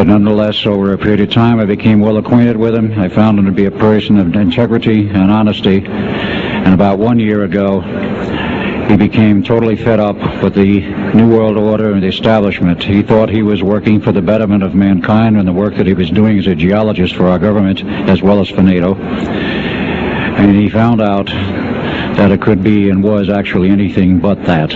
nonetheless, over a period of time, I became well acquainted with him. I found him to be a person of integrity and honesty. And about 1 year ago, he became totally fed up with the New World Order and the establishment. He thought he was working for the betterment of mankind and the work that he was doing as a geologist for our government as well as for NATO. And he found out that it could be and was actually anything but that.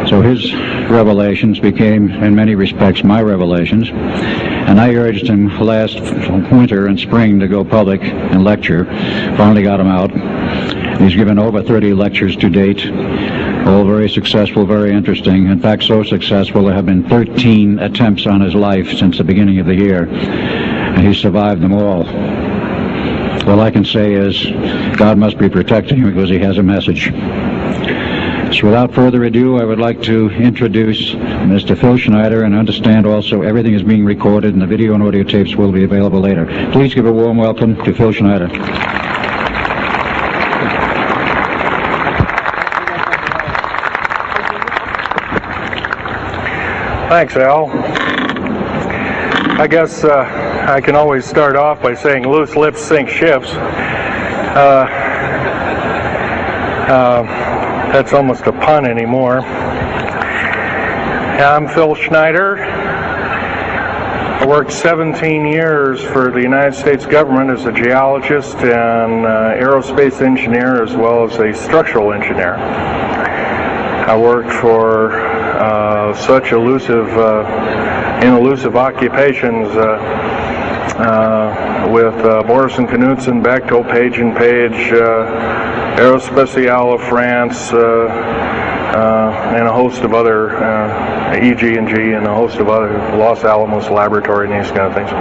So his revelations became, in many respects, my revelations. And I urged him last winter and spring to go public and lecture. Finally got him out. He's given over 30 lectures to date, all very successful, very interesting. In fact, so successful there have been 13 attempts on his life since the beginning of the year, and he survived them all. All I can say is God must be protecting him because he has a message. So without further ado, I would like to introduce Mr. Phil Schneider, and understand also everything is being recorded and the video and audio tapes will be available later. Please give a warm welcome to Phil Schneider. Thanks, Al. I guess I can always start off by saying loose lips sink ships. That's almost a pun anymore. I'm Phil Schneider. I worked 17 years for the United States government as a geologist and aerospace engineer, as well as a structural engineer. I worked for such elusive occupations with Boris and Knudsen, Bechtel, Page and Page, Aerospatiale of France, and a host of other, EG&G, and a host of other, Los Alamos Laboratory and these kind of things.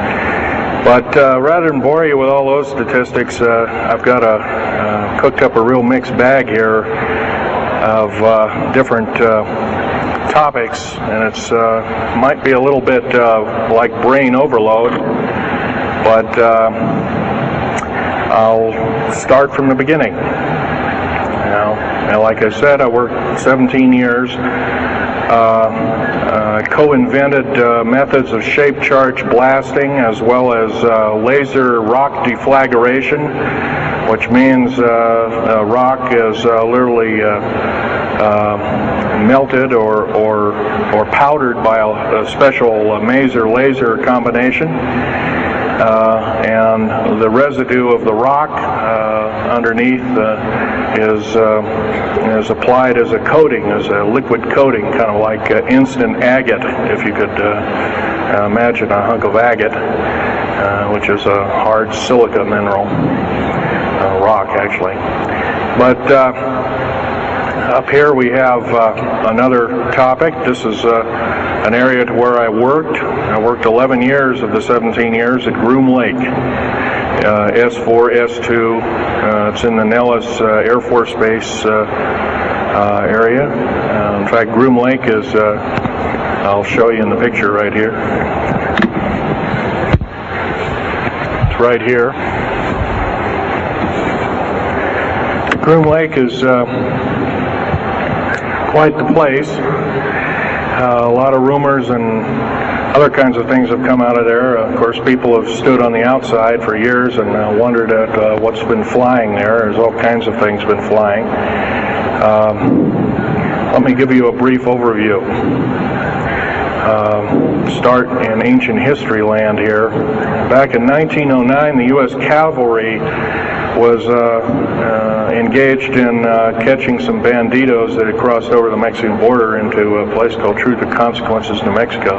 But rather than bore you with all those statistics, I've got cooked up a real mixed bag here of different topics, and it's might be a little bit like brain overload, but I'll start from the beginning. Now, like I said, I worked 17 years, co-invented methods of shape charge blasting as well as laser rock deflagration, which means rock is literally melted or powdered by a special maser laser combination, and the residue of the rock underneath is applied as a coating, as a liquid coating, kind of like instant agate, if you could imagine a hunk of agate, which is a hard silica mineral, rock actually. But up here we have another topic. This is an area to where I worked. I worked 11 years of the 17 years at Groom Lake, S4, S2. It's in the Nellis Air Force Base area. In fact, Groom Lake is, I'll show you in the picture right here. It's right here. Groom Lake is quite the place. A lot of rumors and other kinds of things have come out of there. Of course, people have stood on the outside for years and wondered at what's been flying there. There's all kinds of things been flying. Let me give you a brief overview. Start in ancient history land here. Back in 1909, the U.S. cavalry was engaged in catching some banditos that had crossed over the Mexican border into a place called Truth and Consequences, New Mexico.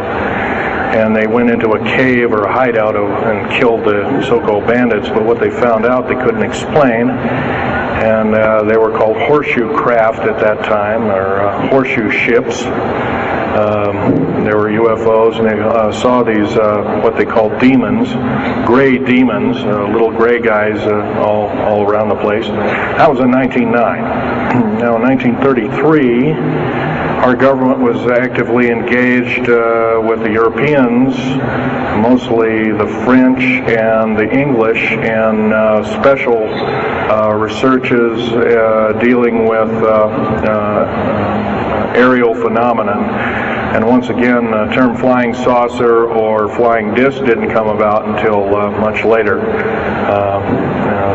And they went into a cave or a hideout and killed the so-called bandits, but what they found out they couldn't explain, and they were called horseshoe craft at that time, or horseshoe ships. There were UFOs, and they saw these, what they called demons, gray demons, little gray guys all around the place. That was in 1909. Now in 1933, our government was actively engaged with the Europeans, mostly the French and the English, in special researches dealing with aerial phenomenon. And once again, the term flying saucer or flying disc didn't come about until much later,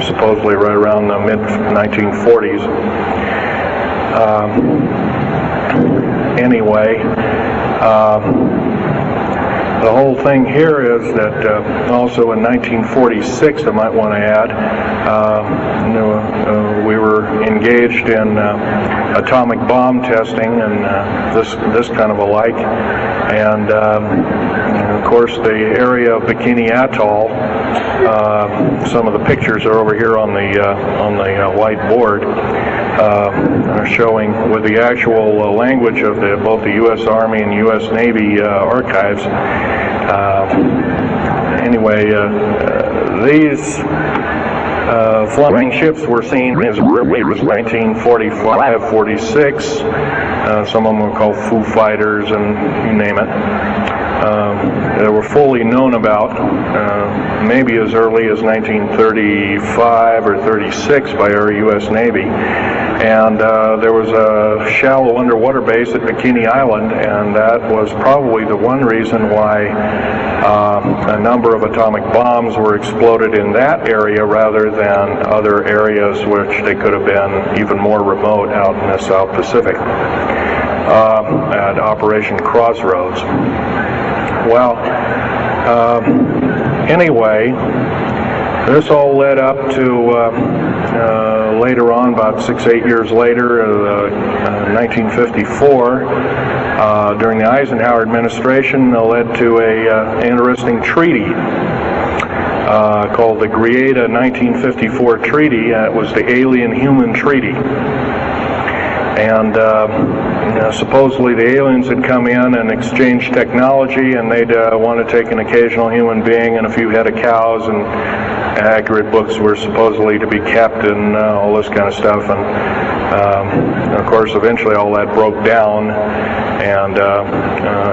supposedly right around the mid-1940s. Anyway, the whole thing here is that also in 1946, I might want to add, we were engaged in atomic bomb testing and this kind of alike. And of course, the area of Bikini Atoll. Some of the pictures are over here on the white board, showing with the actual language of both the U.S. Army and U.S. Navy archives. Anyway, these flying ships were seen as early as 1945, 46. Some of them were called Foo Fighters, and you name it. They were fully known about maybe as early as 1935 or 36 by our U.S. Navy. And there was a shallow underwater base at Bikini Island, and that was probably the one reason why a number of atomic bombs were exploded in that area rather than other areas which they could have been even more remote out in the South Pacific at Operation Crossroads. Well, anyway, this all led up to later on, about 6-8 years later, 1954, during the Eisenhower administration, led to an interesting treaty called the Greada 1954 Treaty. It was the Alien-Human Treaty. And supposedly the aliens had come in and exchanged technology, and they'd want to take an occasional human being and a few head of cows, and accurate books were supposedly to be kept, and all this kind of stuff. And of course, eventually all that broke down, and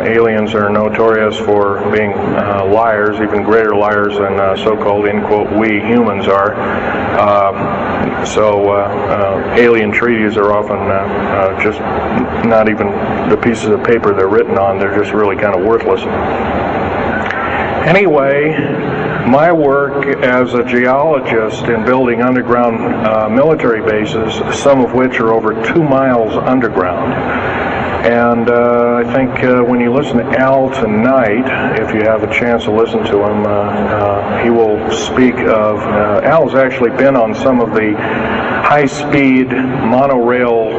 aliens are notorious for being liars, even greater liars than so-called, in quote, we humans are. So alien treaties are often just not even the pieces of paper they're written on. They're just really kind of worthless. Anyway, my work as a geologist in building underground military bases, some of which are over 2 miles underground. And I think when you listen to Al tonight, if you have a chance to listen to him, he will speak of, Al's actually been on some of the high-speed monorail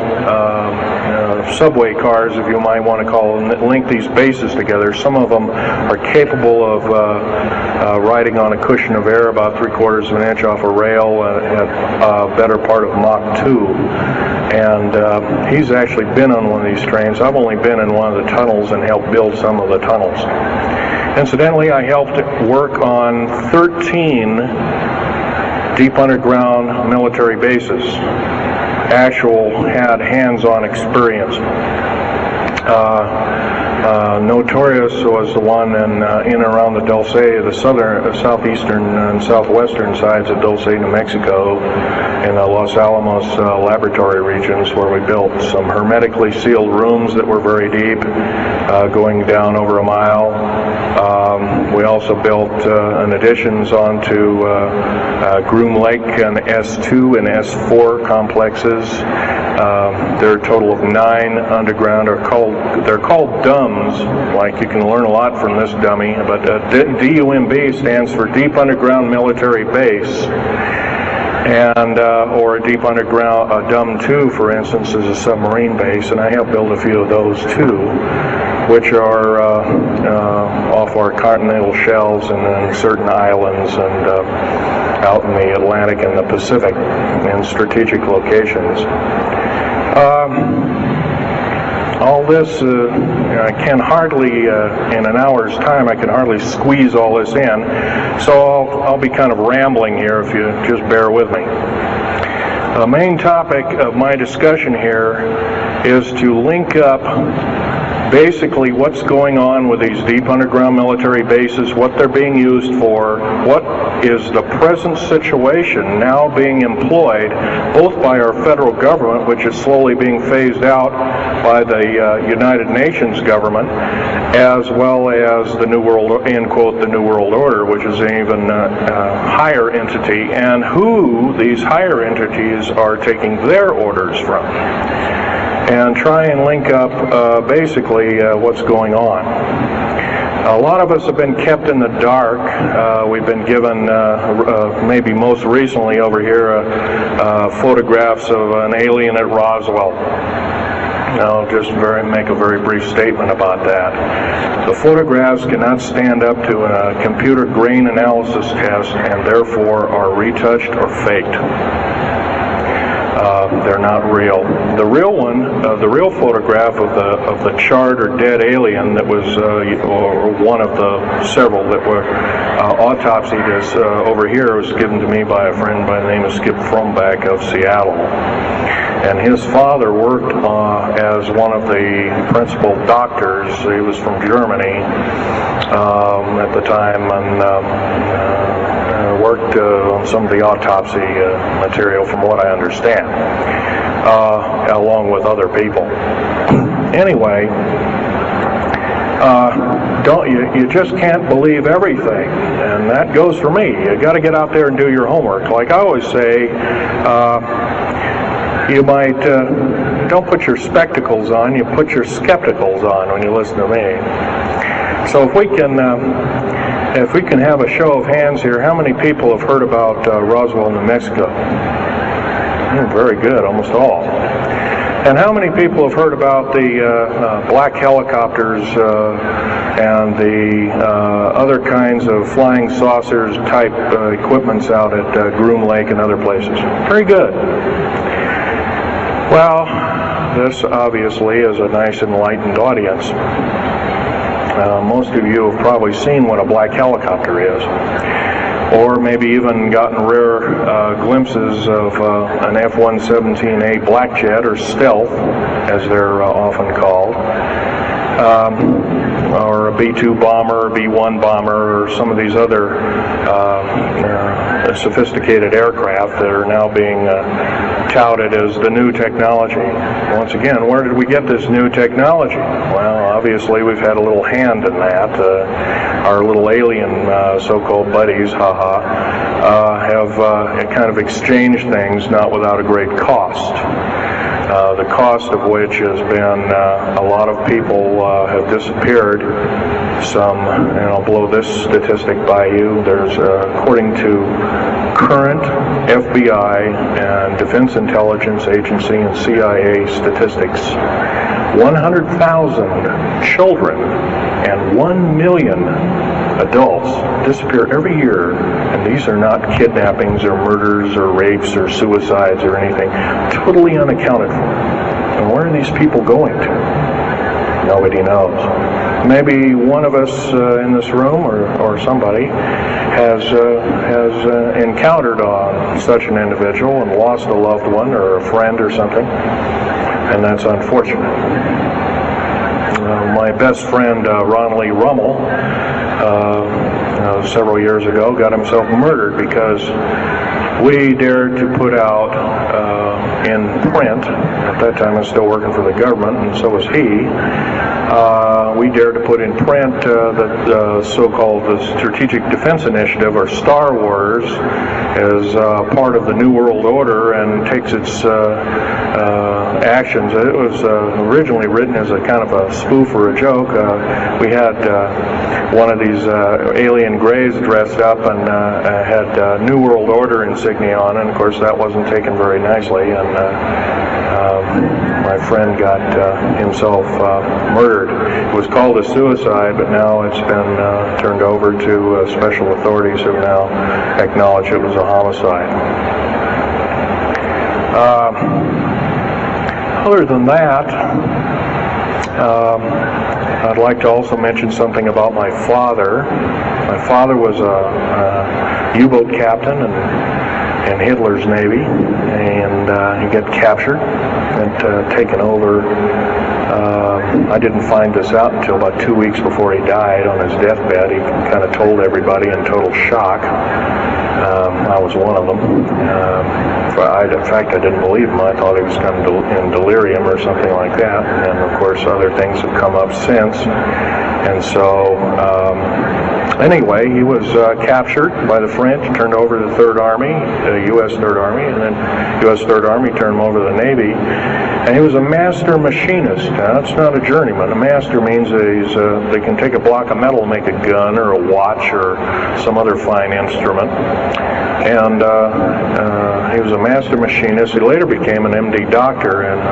subway cars, if you might want to call them, that link these bases together. Some of them are capable of riding on a cushion of air about 3/4 of an inch off a rail at a better part of Mach 2. And he's actually been on one of these trains. I've only been in one of the tunnels and helped build some of the tunnels. Incidentally, I helped work on 13 deep underground military bases. Had hands-on experience. Notorious was the one in and around the Dulce, the southeastern and southwestern sides of Dulce, New Mexico, in the Los Alamos laboratory regions, where we built some hermetically sealed rooms that were very deep, going down over a mile. We also built additions onto Groom Lake and S2 and S4 complexes. There are a total of 9 underground. They're called DUMBs. Like, you can learn a lot from this dummy, but DUMB stands for Deep Underground Military Base. And or a deep underground, DUM-2, for instance, is a submarine base, and I have built a few of those too, which are off our continental shelves and in certain islands and out in the Atlantic and the Pacific in strategic locations. All this, I can hardly, in an hour's time, I can hardly squeeze all this in, so I'll be kind of rambling here if you just bear with me. The main topic of my discussion here is to link up basically what's going on with these deep underground military bases, what they're being used for, what is the present situation now being employed both by our federal government, which is slowly being phased out by the United Nations government, as well as the New World, end quote, the New World Order, which is an even higher entity, and who these higher entities are taking their orders from, and try and link up basically what's going on. A lot of us have been kept in the dark. We've been given, maybe most recently over here, photographs of an alien at Roswell. I'll just make a very brief statement about that. The photographs cannot stand up to a computer grain analysis test and therefore are retouched or faked. They're not real. The real one, the real photograph of the charred or dead alien that was, or one of the several that were autopsied, is over here, was given to me by a friend by the name of Skip Fromback of Seattle. And his father worked as one of the principal doctors. He was from Germany at the time, and worked on some of the autopsy material, from what I understand, along with other people. Anyway, you just can't believe everything, and that goes for me. You got to get out there and do your homework. Like I always say, you might don't put your spectacles on, you put your skepticals on when you listen to me. So if we can have a show of hands here, how many people have heard about Roswell, New Mexico? Very good, almost all. And how many people have heard about the black helicopters and the other kinds of flying saucers type equipments out at Groom Lake and other places? Very good. Well, this obviously is a nice enlightened audience. Most of you have probably seen what a black helicopter is, or maybe even gotten rare glimpses of an F-117A black jet, or stealth, as they're often called, or a B-2 bomber, or B-1 bomber, or some of these other sophisticated aircraft that are now being touted as the new technology. Once again, where did we get this new technology? Well, obviously we've had a little hand in that. Our little alien so-called buddies, have kind of exchanged things, not without a great cost. The cost of which has been a lot of people have disappeared. Some, and I'll blow this statistic by you, there's, according to current FBI and Defense Intelligence Agency and CIA statistics, 100,000 children and 1 million adults disappear every year, and these are not kidnappings or murders or rapes or suicides or anything, totally unaccounted for. And where are these people going to? Nobody knows. Maybe one of us in this room, or somebody, has encountered such an individual and lost a loved one or a friend or something, and that's unfortunate. My best friend, Ron Lee Rummel, several years ago, got himself murdered because we dared to put out in print, at that time I was still working for the government, and so was he, we dared to put in print the so-called the Strategic Defense Initiative, or Star Wars, as part of the New World Order, and takes its actions. It was originally written as a kind of a spoof or a joke. We had one of these alien greys dressed up and had New World Order insignia on, and of course that wasn't taken very nicely, and my friend got himself murdered. It was called a suicide, but now it's been turned over to special authorities who now acknowledge it was a homicide. Other than that, I'd like to also mention something about my father. My father was a U-boat captain in Hitler's Navy, and he got captured and taken over I didn't find this out until about 2 weeks before he died on his deathbed. He kind of told everybody in total shock. I was one of them. In fact, I didn't believe him. I thought he was kind of in delirium or something like that. And of course, other things have come up since. And so, anyway, he was captured by the French, turned over to the Third Army, the U.S. Third Army, and then U.S. Third Army turned him over to the Navy. And he was a master machinist. Now, that's not a journeyman. A master means that they can take a block of metal and make a gun or a watch or some other fine instrument. And he was a master machinist. He later became an MD doctor and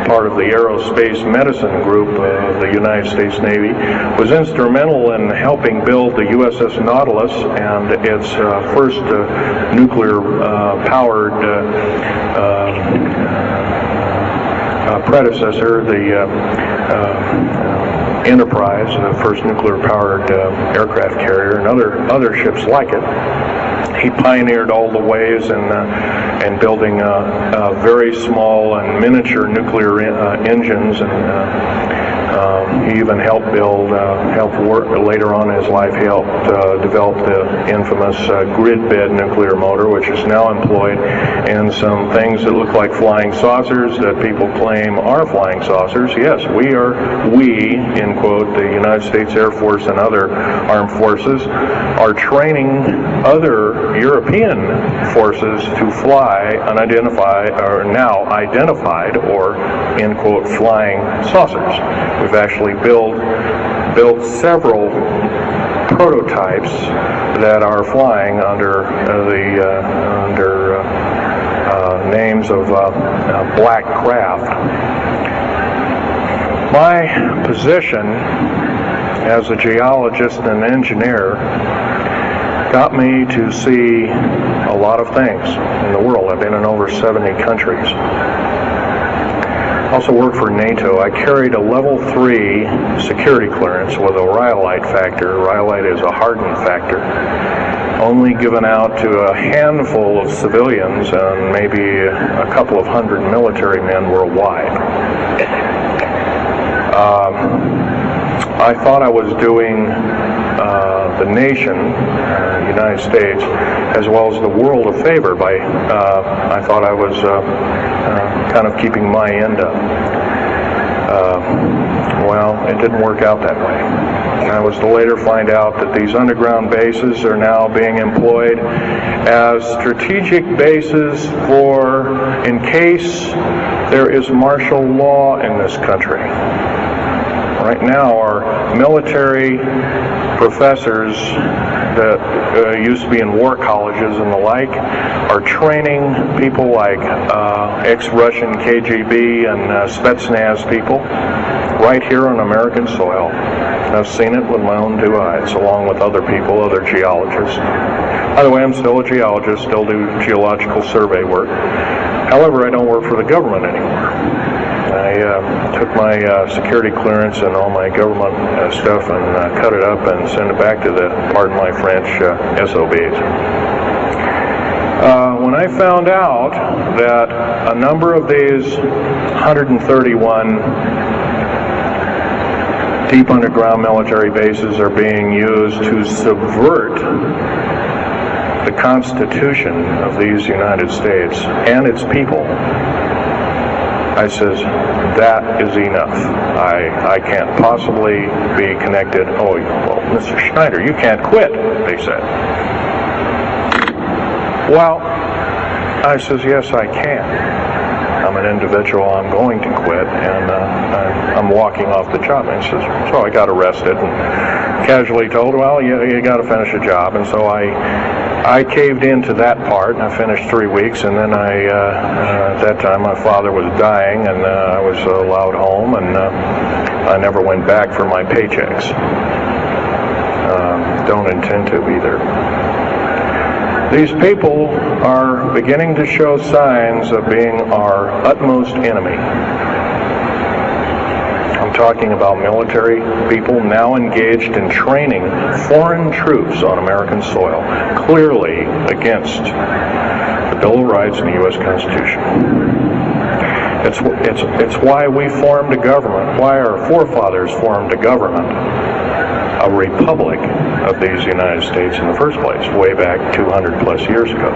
part of the aerospace medicine group of the United States Navy. Was instrumental in helping build the USS Nautilus and its first nuclear-powered predecessor, the Enterprise, the first nuclear-powered aircraft carrier, and other ships like it. He pioneered all the ways in building very small and miniature nuclear engines, and he even helped work later on in his life. He helped develop the infamous grid bed nuclear motor, which is now employed in some things that look like flying saucers that people claim are flying saucers. Yes, we, in quote, the United States Air Force and other armed forces, are training other European forces to fly unidentified, or now identified, or, in quote, flying saucers. We've actually built several prototypes that are flying under names of black craft. My position as a geologist and engineer got me to see a lot of things in the world. I've been in over 70 countries. Also worked for NATO. I carried a level 3 security clearance with a rhyolite factor. Rhyolite is a hardened factor, only given out to a handful of civilians and maybe a couple of hundred military men worldwide. I thought I was doing the nation, United States, as well as the world a favor by, I thought I was kind of keeping my end up. Well, it didn't work out that way. I was to later find out that these underground bases are now being employed as strategic bases for, in case there is martial law in this country. Right now, our military professors that used to be in war colleges and the like are training people like ex-Russian KGB and Spetsnaz people right here on American soil. I've seen it with my own 2 eyes, along with other people, other geologists. By the way, I'm still a geologist, still do geological survey work. However, I don't work for the government anymore. I took my security clearance and all my government stuff and cut it up and sent it back to the, pardon my French, SOBs. When I found out that a number of these 131 deep underground military bases are being used to subvert the Constitution of these United States and its people, I says, that is enough. I can't possibly be connected. Oh, well, Mr. Schneider, you can't quit, they said. Well, I says, yes, I can. I'm an individual, I'm going to quit, and I'm walking off the job. And he says, so I got arrested and casually told, well, you got to finish a job. And so I caved into that part, and I finished 3 weeks, and then at that time my father was dying, and I was allowed home, and I never went back for my paychecks. Don't intend to either. These people are beginning to show signs of being our utmost enemy. I'm talking about military people now engaged in training foreign troops on American soil, clearly against the Bill of Rights and the U.S. Constitution. It's why we formed a government, why our forefathers formed a government, a republic of these United States in the first place, way back 200 plus years ago.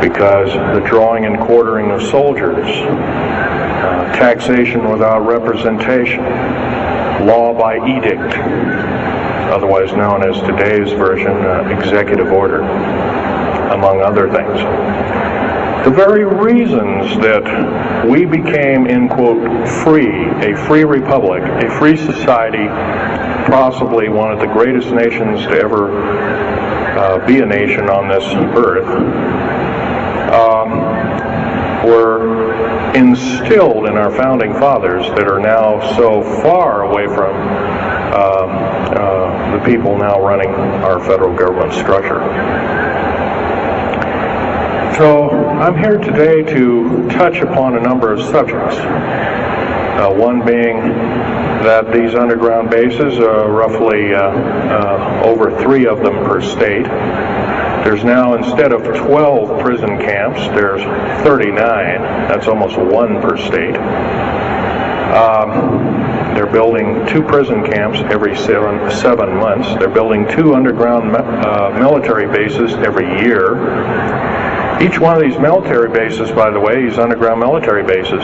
Because the drawing and quartering of soldiers, taxation without representation, law by edict, otherwise known as today's version, executive order, among other things. The very reasons that we became, in quote, free, a free republic, a free society, possibly one of the greatest nations to ever be a nation on this earth, were instilled in our founding fathers that are now so far away from the people now running our federal government structure. So I'm here today to touch upon a number of subjects. One being that these underground bases, roughly over 3 of them per state. There's now, instead of 12 prison camps, there's 39. That's almost 1 per state. They're building 2 prison camps every 7 months. They're building 2 underground military bases every year. Each one of these military bases, by the way, these underground military bases,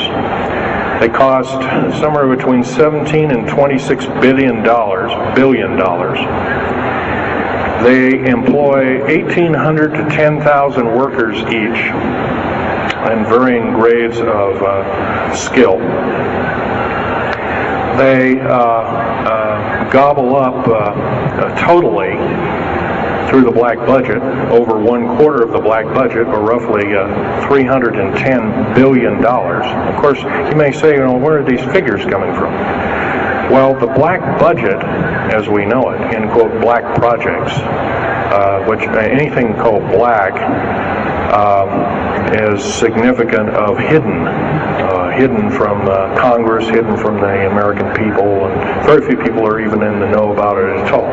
they cost somewhere between $17 and $26 billion. They employ 1,800 to 10,000 workers each in varying grades of skill. They gobble up totally through the black budget, over 1/4 of the black budget, or roughly $310 billion. Of course, you may say, where are these figures coming from? Well, the black budget, as we know it, in quote, black projects, which anything called black is significant of hidden from Congress, hidden from the American people, and very few people are even in the know about it at all.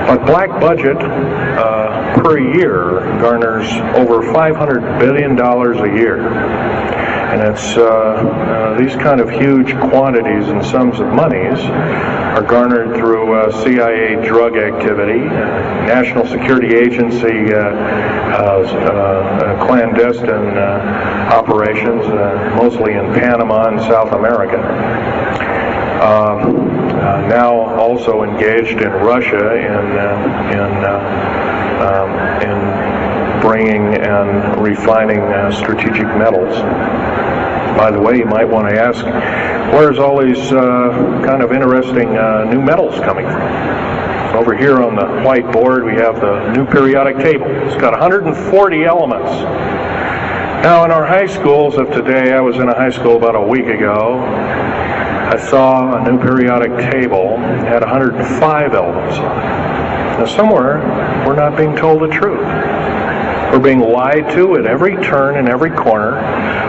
But black budget per year garners over $500 billion a year. And it's these kind of huge quantities and sums of monies are garnered through CIA drug activity, National Security Agency clandestine operations, mostly in Panama and South America. Now also engaged in Russia in bringing and refining strategic metals. By the way, you might want to ask, where's all these kind of interesting new metals coming from? Over here on the whiteboard we have the new periodic table. It's got 140 elements. Now in our high schools of today, I was in a high school about a week ago, I saw a new periodic table had 105 elements on it. Now somewhere we're not being told the truth. We're being lied to at every turn and every corner.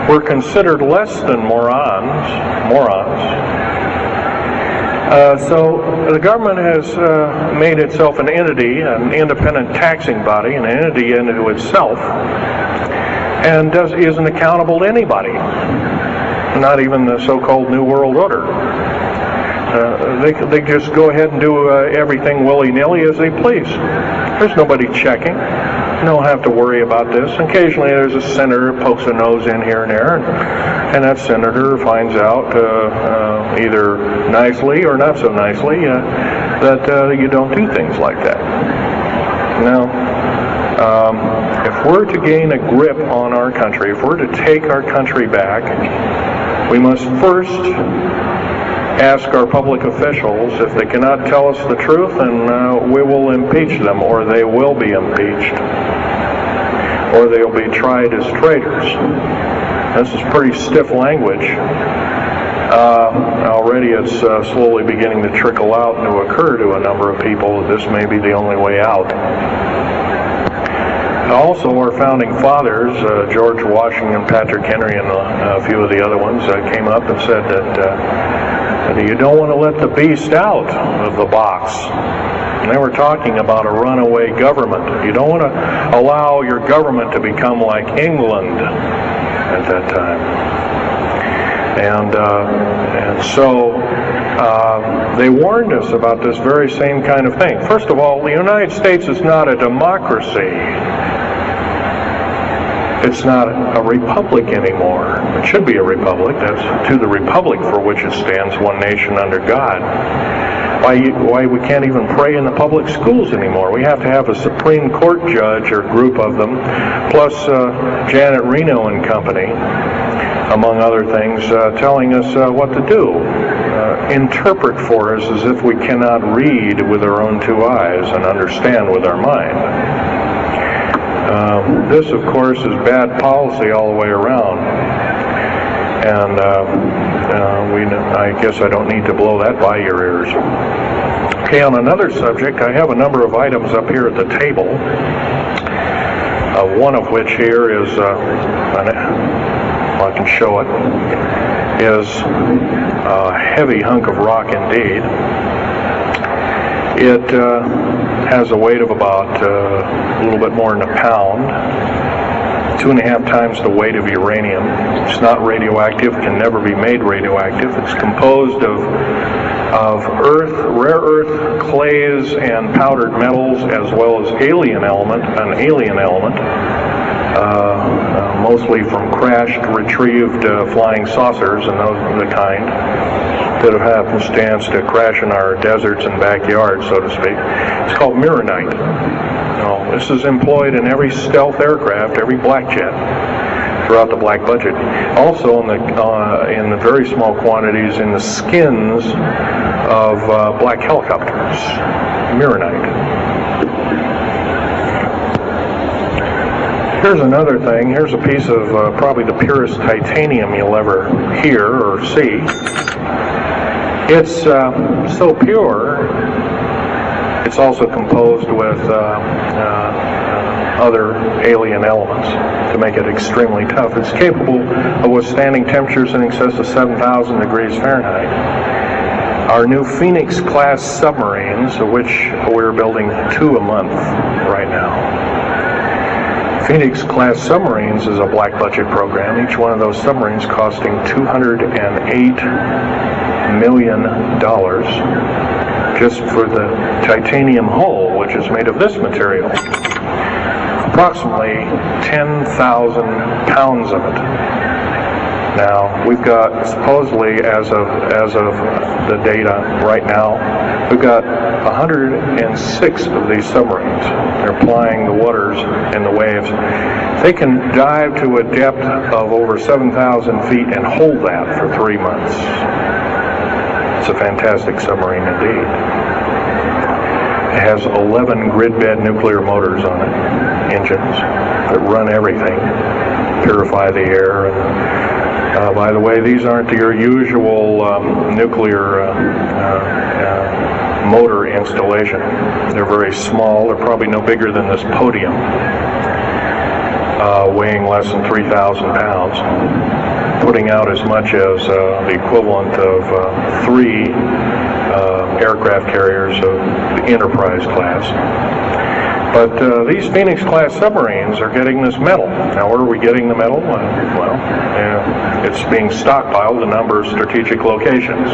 We're considered less than morons. So the government has made itself an entity, an independent taxing body, an entity into itself, and isn't accountable to anybody. Not even the so-called New World Order. They just go ahead and do everything willy-nilly as they please. There's nobody checking. You don't have to worry about this. Occasionally there's a senator who pokes a nose in here and there, and that senator finds out either nicely or not so nicely that you don't do things like that. Now, if we're to gain a grip on our country, if we're to take our country back, we must first ask our public officials if they cannot tell us the truth, and we will impeach them, or they will be impeached, or they'll be tried as traitors. This is pretty stiff language. Already it's slowly beginning to trickle out and to occur to a number of people that this may be the only way out. Also, our founding fathers, George Washington, Patrick Henry, and a few of the other ones, came up and said that you don't want to let the beast out of the box. And they were talking about a runaway government. You don't want to allow your government to become like England. at that time. And so they warned us about this very same kind of thing. First of all, the United States is not a democracy. It's not a republic anymore. It should be a republic. That's to the republic for which it stands, one nation under God. Why we can't even pray in the public schools anymore. We have to have a Supreme Court judge or group of them, plus Janet Reno and company, among other things, telling us what to do. Interpret for us as if we cannot read with our own two eyes and understand with our mind. This, of course, is bad policy all the way around. And I guess I don't need to blow that by your ears. Okay, on another subject, I have a number of items up here at the table. One of which here is, I can show it, is a heavy hunk of rock indeed. It has a weight of about a little bit more than a pound. 2.5 times the weight of uranium. It's not radioactive, can never be made radioactive. It's composed of earth, rare earth, clays, and powdered metals, as well as an alien element, mostly from crashed, retrieved flying saucers and those of the kind that have happenstance to crash in our deserts and backyards, so to speak. It's called mironite. This is employed in every stealth aircraft, every black jet, throughout the black budget. Also in the very small quantities in the skins of black helicopters. Mironite. Here's another thing. Here's a piece of probably the purest titanium you'll ever hear or see. It's so pure. It's also composed with other alien elements to make it extremely tough. It's capable of withstanding temperatures in excess of 7,000 degrees Fahrenheit. Our new Phoenix-class submarines, of which we're building 2 a month right now. Phoenix-class submarines is a black budget program. Each one of those submarines costing $208 million. Just for the titanium hull, which is made of this material. Approximately 10,000 pounds of it. Now, we've got, supposedly, as of the data right now, we've got 106 of these submarines. They're plying the waters and the waves. They can dive to a depth of over 7,000 feet and hold that for 3 months. It's a fantastic submarine indeed. It has 11 grid-bed nuclear motors on it, engines that run everything, purify the air. And, by the way, these aren't your usual nuclear motor installation. They're very small. They're probably no bigger than this podium, weighing less than 3,000 pounds. Putting out as much as the equivalent of 3 aircraft carriers of the Enterprise class. But these Phoenix-class submarines are getting this metal. Now, where are we getting the metal? It's being stockpiled in a number of strategic locations.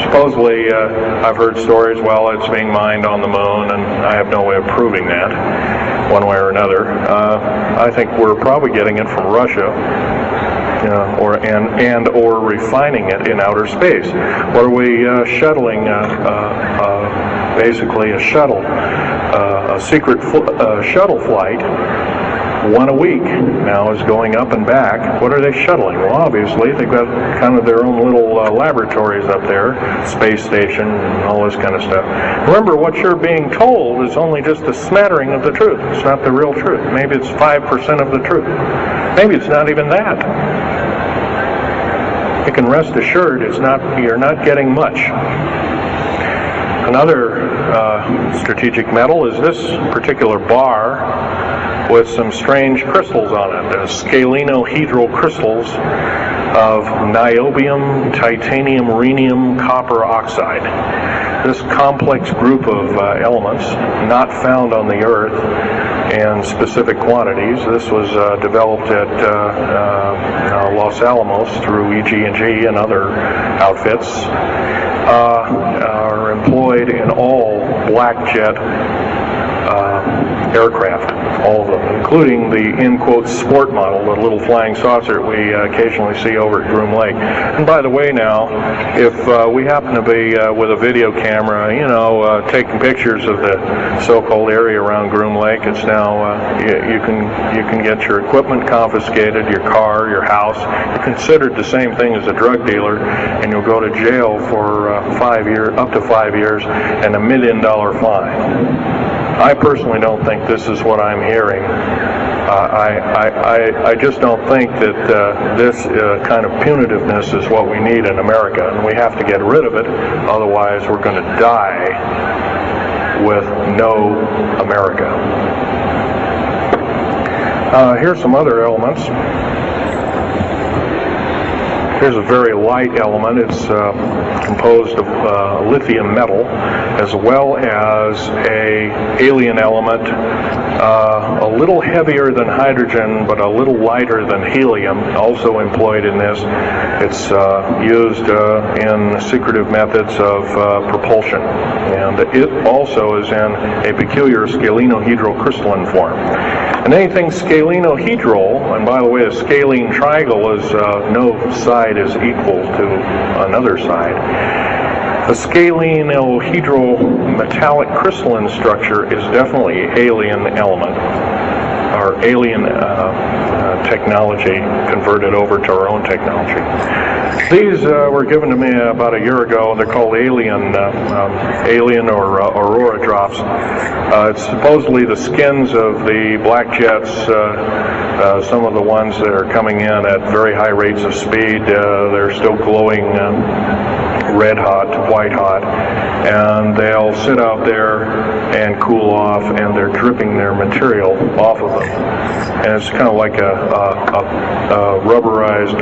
Supposedly, I've heard stories, it's being mined on the moon, and I have no way of proving that, one way or another. I think we're probably getting it from Russia. Or refining it in outer space. Or are we shuttling, basically a shuttle, a secret shuttle flight, 1 a week now is going up and back. What are they shuttling? Well, obviously they've got kind of their own little laboratories up there, space station and all this kind of stuff. Remember, what you're being told is only just a smattering of the truth. It's not the real truth. Maybe it's 5% of the truth. Maybe it's not even that. You can rest assured you're not getting much. Another strategic metal is this particular bar with some strange crystals on it. There's scalenohedral crystals of niobium, titanium, rhenium, copper oxide. this complex group of elements not found on the Earth in specific quantities. This was developed at Los Alamos through EG&G and other outfits, are employed in all black jet aircraft, all of them, including the, in quotes, sport model, the little flying saucer we occasionally see over at Groom Lake. And by the way now, if we happen to be with a video camera, you know, taking pictures of the so-called area around Groom Lake, it's now, you can get your equipment confiscated, your car, your house. You're considered the same thing as a drug dealer, and you'll go to jail for 5 years, up to 5 years, and $1 million fine. I personally don't think this is what I'm hearing. I just don't think that this kind of punitiveness is what we need in America, and we have to get rid of it. Otherwise, we're going to die with no America. Here's some other elements. Here's a very light element. It's composed of lithium metal, as well as a alien element, a little heavier than hydrogen, but a little lighter than helium, also employed in this. It's used in secretive methods of propulsion, and it also is in a peculiar scalenohedral crystalline form. And anything scalenohedral, and by the way, a scalene triangle is no side is equal to another side. A scalenohedral metallic crystalline structure is definitely alien element, or alien technology converted over to our own technology. These were given to me about a year ago. They're called alien or aurora drops. It's supposedly the skins of the black jets, some of the ones that are coming in at very high rates of speed. They're still glowing red hot to white hot, and they'll sit out there and cool off, and they're dripping their material off of them. And it's kind of like a rubberized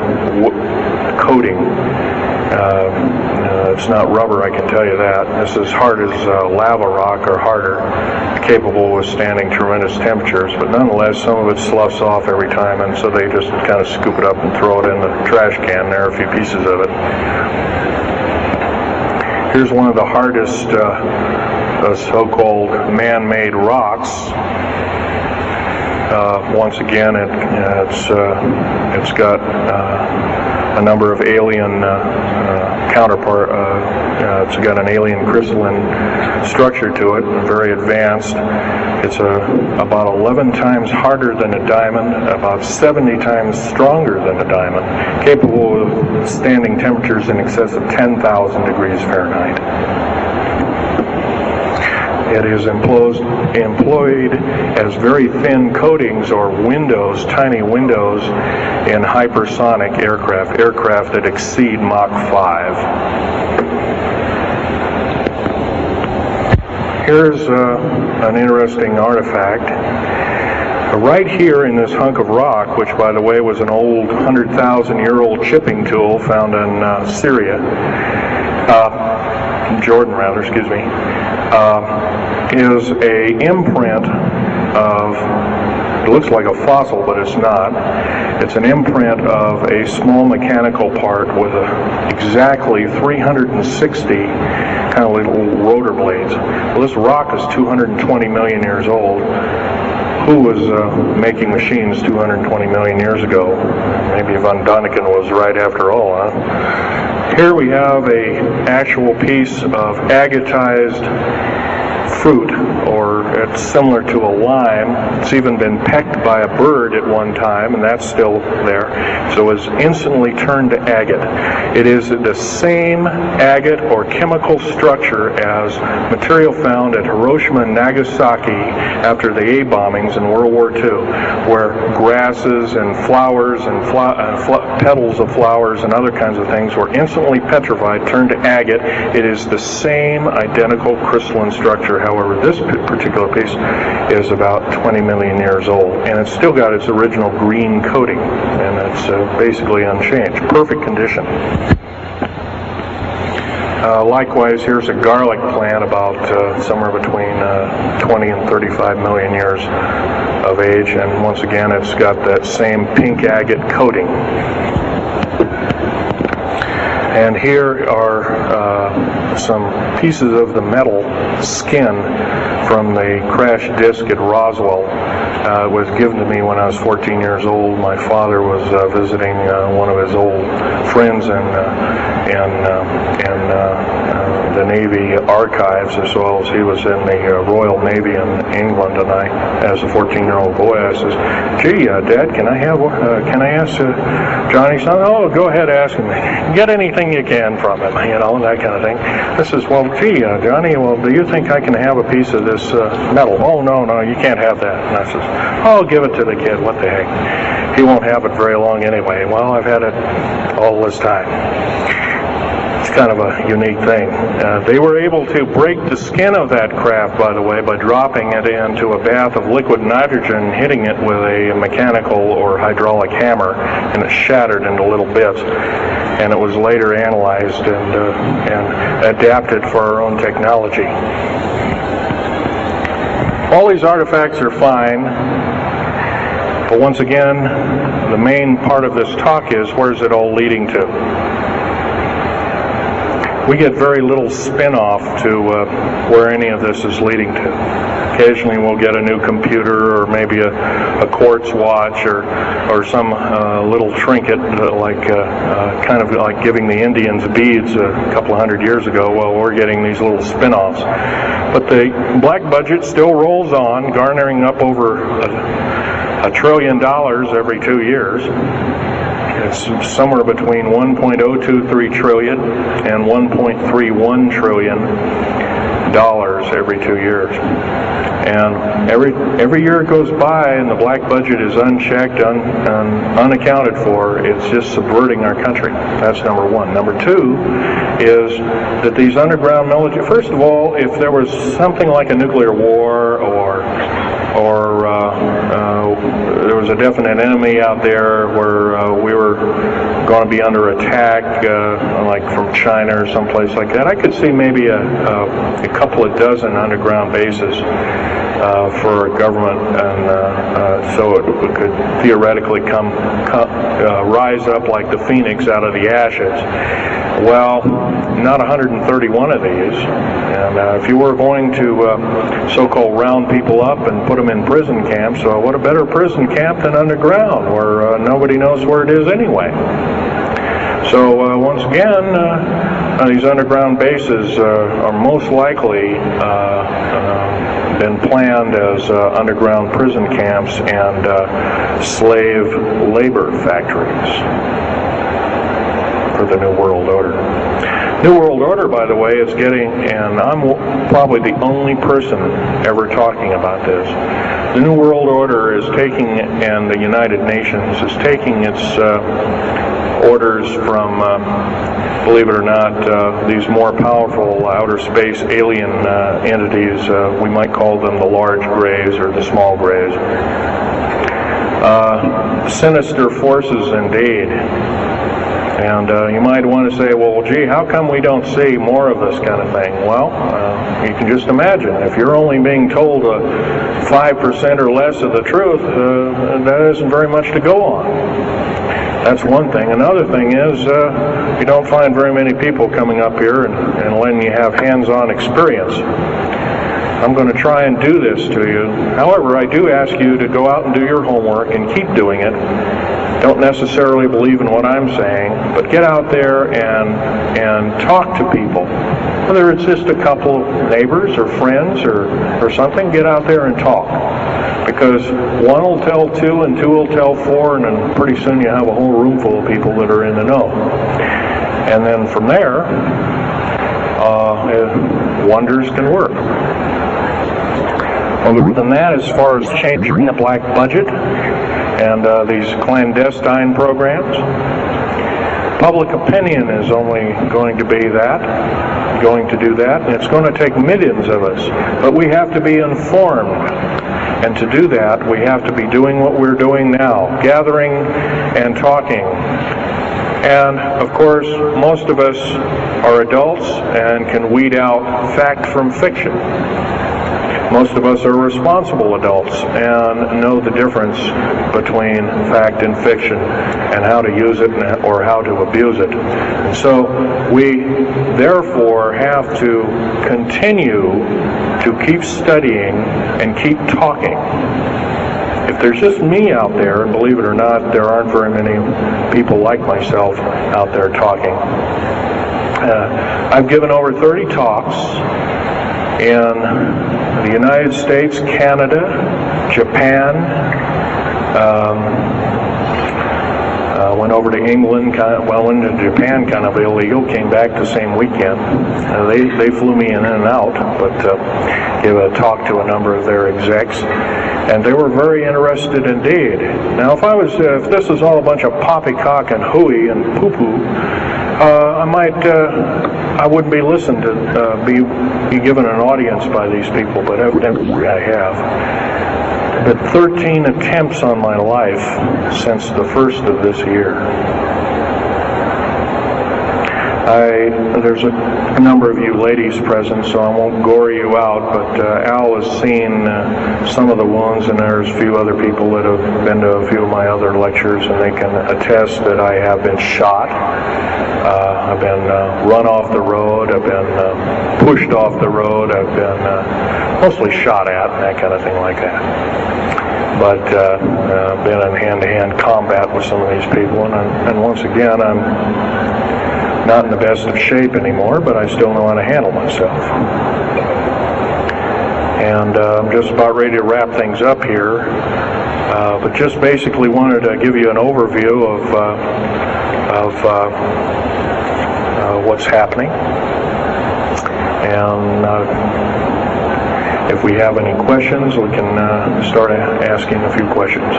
coating. It's not rubber, I can tell you that. It's as hard as lava rock or harder, capable of withstanding tremendous temperatures, but nonetheless some of it sloughs off every time, and so they just kind of scoop it up and throw it in the trash can. There are a few pieces of it. Here's one of the hardest so-called man-made rocks. Once again, it's got a number of alien counterpart. It's got an alien crystalline structure to it, very advanced. It's about 11 times harder than a diamond, about 70 times stronger than a diamond, capable of standing temperatures in excess of 10,000 degrees Fahrenheit. It is employed as very thin coatings or windows, tiny windows, in hypersonic aircraft that exceed Mach 5. Here's an interesting artifact. Right here in this hunk of rock, which by the way was an old 100,000-year-old chipping tool found in Syria, Jordan rather, excuse me, is a imprint of, it looks like a fossil, but it's not. It's an imprint of a small mechanical part with exactly 360 kind of little rotor blades. Well, this rock is 220 million years old. Who was making machines 220 million years ago? Maybe Von Däniken was right after all, huh? Here we have an actual piece of agatized fruit, or it's similar to a lime. It's even been pecked by a bird at one time, and that's still there. So it's instantly turned to agate. It is the same agate or chemical structure as material found at Hiroshima and Nagasaki after the A bombings in World War II, where grasses and flowers and petals of flowers and other kinds of things were instantly petrified, turned to agate. It is the same identical crystalline structure. However, this particular piece is about 20 million years old, and it's still got its original green coating, and it's basically unchanged. Perfect condition. Likewise, here's a garlic plant about somewhere between 20 and 35 million years of age, and once again it's got that same pink agate coating. And here are some pieces of the metal skin from the crash disk at Roswell. It was given to me when I was 14 years old. My father was visiting one of his old friends in the Navy archives, as well as he was in the Royal Navy in England. And I, as a 14-year-old boy, I says, "Gee, Dad, can I ask Johnny something?" "Oh, go ahead, ask him. Get anything you can from him, that kind of thing." I says, "Well, gee, Johnny, do you think I can have a piece of this metal?" "Oh, no, you can't have that." And I says, "I'll give it to the kid. What the heck? He won't have it very long anyway." Well, I've had it all this time. It's kind of a unique thing. They were able to break the skin of that craft, by the way, by dropping it into a bath of liquid nitrogen, hitting it with a mechanical or hydraulic hammer, and it shattered into little bits. And it was later analyzed and adapted for our own technology. All these artifacts are fine, but once again, the main part of this talk is, where's it all leading to? We get very little spin-off to where any of this is leading to. Occasionally we'll get a new computer, or maybe a quartz watch, or some little trinket, kind of like giving the Indians beads a couple of hundred years ago. Well, we're getting these little spin-offs. But the black budget still rolls on, garnering up over $1 trillion every 2 years. It's somewhere between 1.023 trillion and 1.31 trillion dollars every 2 years. And every year it goes by and the black budget is unchecked, unaccounted for. It's just subverting our country. That's number one. Number two is that these underground military, first of all, if there was something like a nuclear war or there was a definite enemy out there where we were going to be under attack, like from China or someplace like that, I could see maybe a couple of dozen underground bases for a government, and so it could theoretically rise up like the phoenix out of the ashes. Well, not 131 of these, and if you were going to so-called round people up and put them in prison camps, what a better prison camp than underground, where nobody knows where it is anyway. So once again, these underground bases are most likely been planned as underground prison camps and slave labor factories for the New World Order. New World Order, by the way, is getting, and I'm probably the only person ever talking about this, the New World Order is taking, and the United Nations is taking its orders from, believe it or not, these more powerful outer space alien entities. We might call them the large grays or the small grays. Sinister forces indeed. And you might want to say, well, gee, how come we don't see more of this kind of thing? Well, you can just imagine. If you're only being told 5% or less of the truth, that isn't very much to go on. That's one thing. Another thing is you don't find very many people coming up here and letting you have hands-on experience. I'm going to try and do this to you. However, I do ask you to go out and do your homework and keep doing it. Don't necessarily believe in what I'm saying, but get out there and talk to people. Whether it's just a couple of neighbors or friends or something, get out there and talk. Because one will tell two and two will tell four, and then pretty soon you have a whole room full of people that are in the know. And then from there, wonders can work. Other than that, as far as changing the black budget and these clandestine programs, public opinion is only going to do that, and it's going to take millions of us. But we have to be informed, and to do that, we have to be doing what we're doing now, gathering and talking And of course, most of us are adults and can weed out fact from fiction. Most of us are responsible adults and know the difference between fact and fiction and how to use it or how to abuse it. And so we therefore have to continue to keep studying and keep talking. If there's just me out there, and believe it or not, there aren't very many people like myself out there talking. I've given over 30 talks in the United States, Canada, Japan, went over to England, went into Japan kind of illegal, came back the same weekend. They flew me in and out, but gave a talk to a number of their execs, and they were very interested indeed. Now, if this is all a bunch of poppycock and hooey and poo-poo, I wouldn't be listened to, be given an audience by these people, but evidently I have. But 13 attempts on my life since the first of this year. There's a number of you ladies present, so I won't gore you out, but Al has seen some of the wounds, and there's a few other people that have been to a few of my other lectures, and they can attest that I have been shot. I've been run off the road, I've been pushed off the road, I've been mostly shot at, and that kind of thing like that. But been in hand-to-hand combat with some of these people, and once again, I'm not in the best of shape anymore, but I still know how to handle myself. And I'm just about ready to wrap things up here, but just basically wanted to give you an overview of what's happening. And if we have any questions, we can start asking a few questions.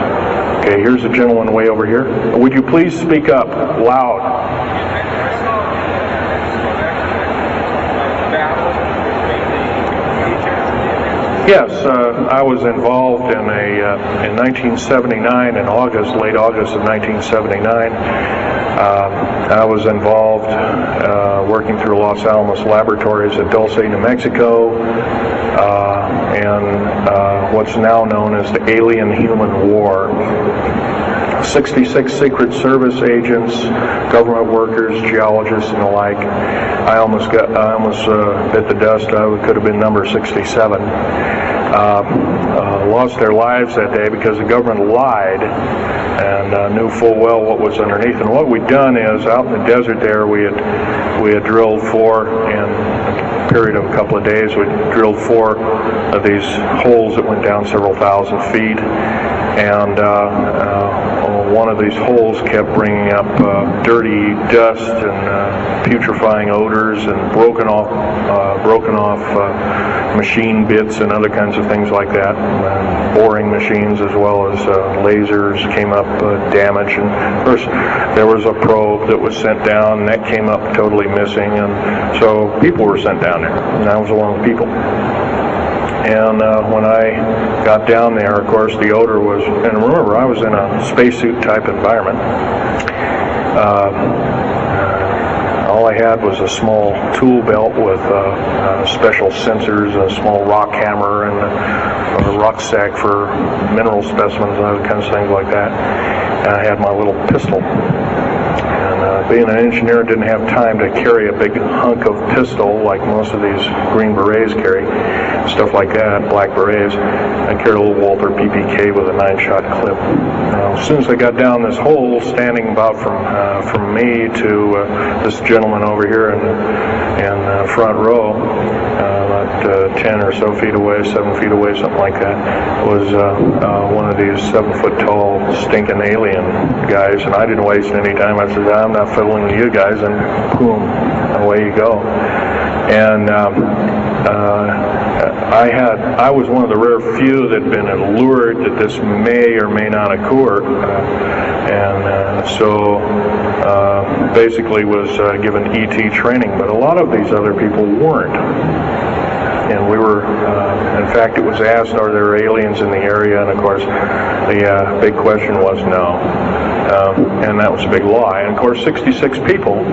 Okay, here's a gentleman way over here. Would you please speak up loud? Yes, I was involved in in 1979, in August, late August of 1979. I was involved working through Los Alamos Laboratories at Dulce, New Mexico, and what's now known as the Alien-Human War. 66 Secret Service agents, government workers, geologists, and the like. I almost bit the dust. I could have been number 67. Lost their lives that day because the government lied and knew full well what was underneath. And what we'd done is, out in the desert there, we had drilled in a period of a couple of days. We drilled 4 of these holes that went down several thousand feet, and one of these holes kept bringing up dirty dust and putrefying odors and broken off machine bits and other kinds of things like that. And boring machines as well as lasers came up damaged. And of course, there was a probe that was sent down, and that came up totally missing. And so people were sent down there, and I was one of the people. And when I got down there, of course, the odor was, and remember, I was in a spacesuit type environment. All I had was a small tool belt with special sensors, a small rock hammer, and a rucksack for mineral specimens and other kinds of things like that. And I had my little pistol. Being an engineer, didn't have time to carry a big hunk of pistol like most of these Green Berets carry, stuff like that, Black Berets. I carried a little Walther PPK with a 9-shot clip. As soon as I got down this hole, standing about from me to this gentleman over here in front row, about 10 or so feet away, 7 feet away, something like that, was one of these 7-foot-tall stinking alien guys, and I didn't waste any time. I said, I'm not fiddling with you guys, and boom, away you go. And I was one of the rare few that had been allured that this may or may not occur, and so basically was given ET training, but a lot of these other people weren't. And we were, in fact, it was asked, are there aliens in the area? And of course, the big question was no. and that was a big lie. And of course, 66 people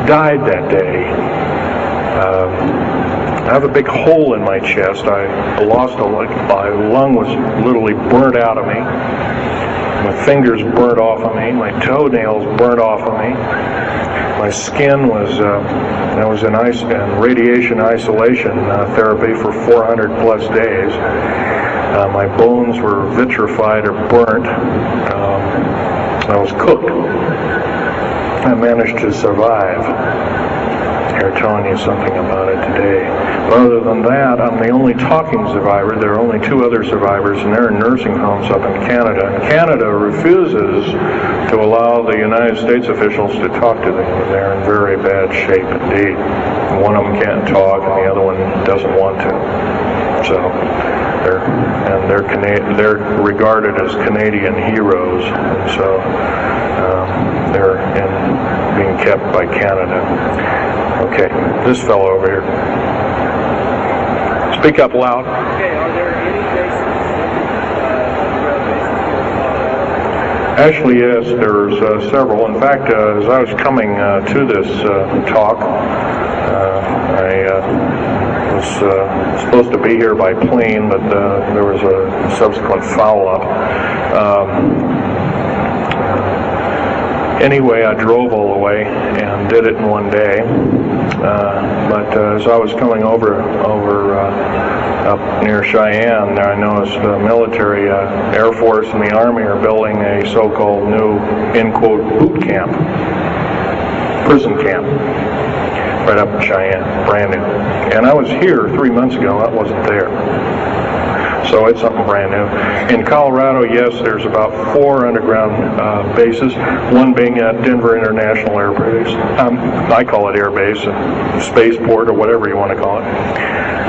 died that day. I have a big hole in my chest. I lost a lung. My lung was literally burnt out of me. My fingers burnt off of me. My toenails burnt off of me. My skin was, I was in radiation isolation therapy for 400 plus days. My bones were vitrified or burnt. I was cooked. I managed to survive. They're telling you something about it today. But other than that, I'm the only talking survivor. There are only 2 other survivors, and they're in nursing homes up in Canada. And Canada refuses to allow the United States officials to talk to them. They're in very bad shape indeed. One of them can't talk, and the other one doesn't want to. So they're regarded as Canadian heroes, and so they're being kept by Canada. Okay, this fellow over here. Speak up loud. Okay, are there any bases? Actually, yes, there's several. In fact, as I was coming to this talk, I was supposed to be here by plane, but there was a subsequent foul-up. Anyway, I drove all the way and did it in one day. But as I was coming over up near Cheyenne, I noticed the military, Air Force, and the Army are building a so-called new, in quote, boot camp, prison camp, right up in Cheyenne, brand new. And I was here 3 months ago. I wasn't there. So it's something brand new. In Colorado, yes, there's about 4 underground bases, one being at Denver International Air Base. I call it Air Base, Spaceport, or whatever you want to call it.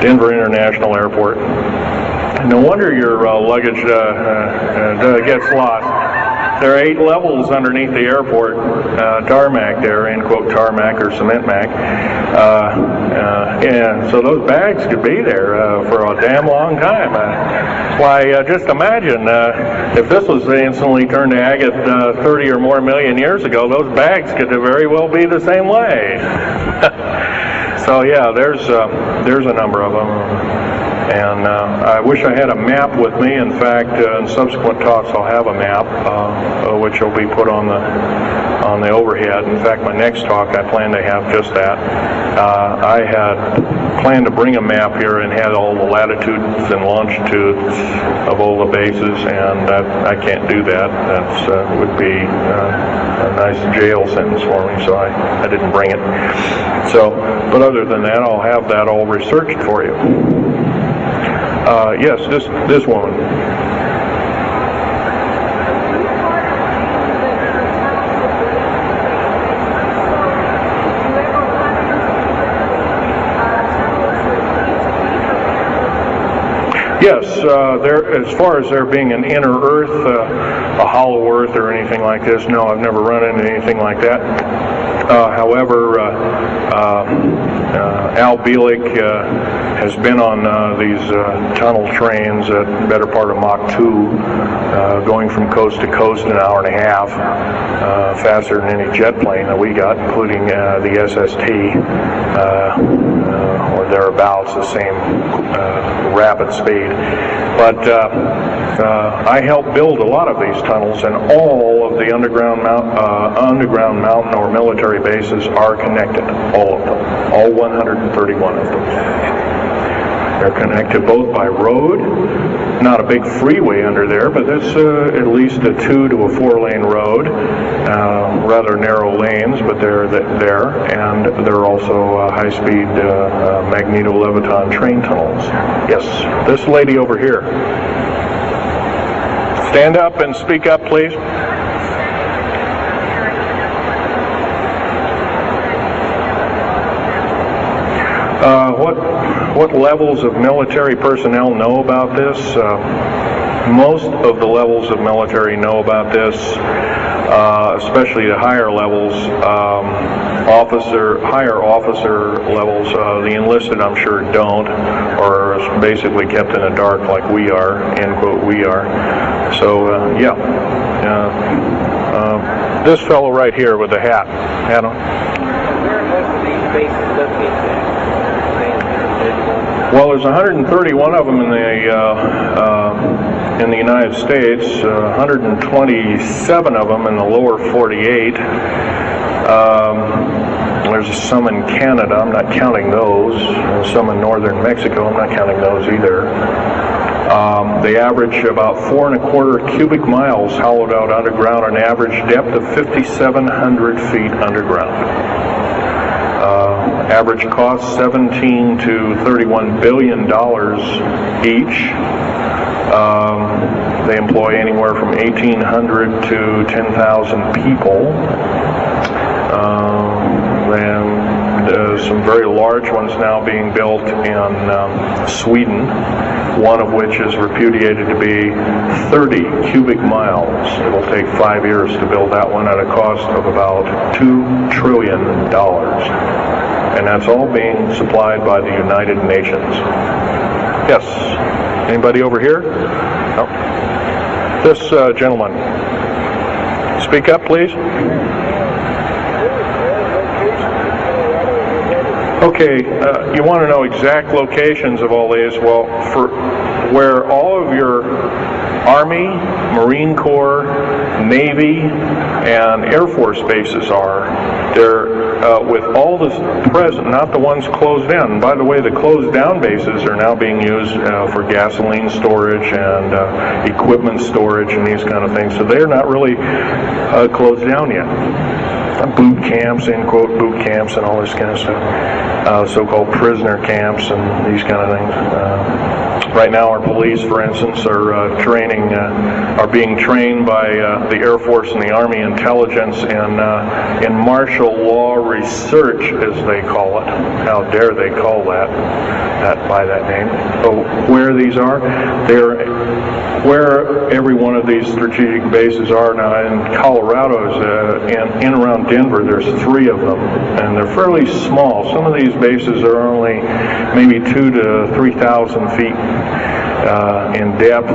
Denver International Airport. No wonder your luggage gets lost. There are 8 levels underneath the airport, tarmac there, end quote, tarmac or cement mac. And so those bags could be there for a damn long time. Why, just imagine if this was instantly turned to agate 30 or more million years ago, those bags could very well be the same way. So yeah, there's a number of them. And I wish I had a map with me. In fact, in subsequent talks, I'll have a map, which will be put on the overhead. In fact, my next talk, I plan to have just that. I had planned to bring a map here and had all the latitudes and longitudes of all the bases, and I can't do that. That would be a nice jail sentence for me, so I didn't bring it. So, but other than that, I'll have that all researched for you. Yes, this woman. Yes, as far as there being an inner Earth, a hollow Earth, or anything like this, no, I've never run into anything like that. However, Al Bielek has been on these tunnel trains at the better part of Mach 2, going from coast to coast in an hour and a half, faster than any jet plane that we got, including the SST, or thereabouts, the same rapid speed. But I helped build a lot of these tunnels, and all of the underground mountain or military bases are connected, all of them, all 131 of them. They're connected both by road, not a big freeway under there, but it's at least a 2 to a 4-lane road, rather narrow lanes, but they're there, and there are also high-speed magneto-leviton train tunnels. Yes, this lady over here. Stand up and speak up, please. What levels of military personnel know about this? Most of the levels of military know about this, especially the higher levels, higher officer levels. The enlisted, I'm sure, don't, or is basically kept in the dark like we are, end quote, we are. So, yeah. This fellow right here with the hat. Adam? Where are most of these bases located at? Well, there's 131 of them in the United States, 127 of them in the lower 48. There's some in Canada, I'm not counting those. Some in northern Mexico, I'm not counting those either. They average about 4.25 cubic miles hollowed out underground, an average depth of 5,700 feet underground. Average cost $17 to $31 billion each. They employ anywhere from 1,800 to 10,000 people. Some very large ones now being built in Sweden, one of which is repudiated to be 30 cubic miles. It will take 5 years to build that one at a cost of about $2 trillion. And that's all being supplied by the United Nations. Yes? Anybody over here? No. This gentleman. Speak up, please. Okay, you want to know exact locations of all these. Well, for where all of your Army, Marine Corps, Navy, and Air Force bases are, they're with all the present, not the ones closed down. And by the way, the closed down bases are now being used for gasoline storage and equipment storage and these kind of things. So they're not really closed down yet. Boot camps, end quote, boot camps and all this kind of stuff. So-called prisoner camps and these kind of things. Right now our police, for instance, are being trained by the Air Force and the Army intelligence in martial law research, as they call it. How dare they call that by that name. So where these are, where every one of these strategic bases are now in Colorado, in around Denver, there's 3 of them, and they're fairly small. Some of these bases are only maybe 2,000 to 3,000 feet in depth.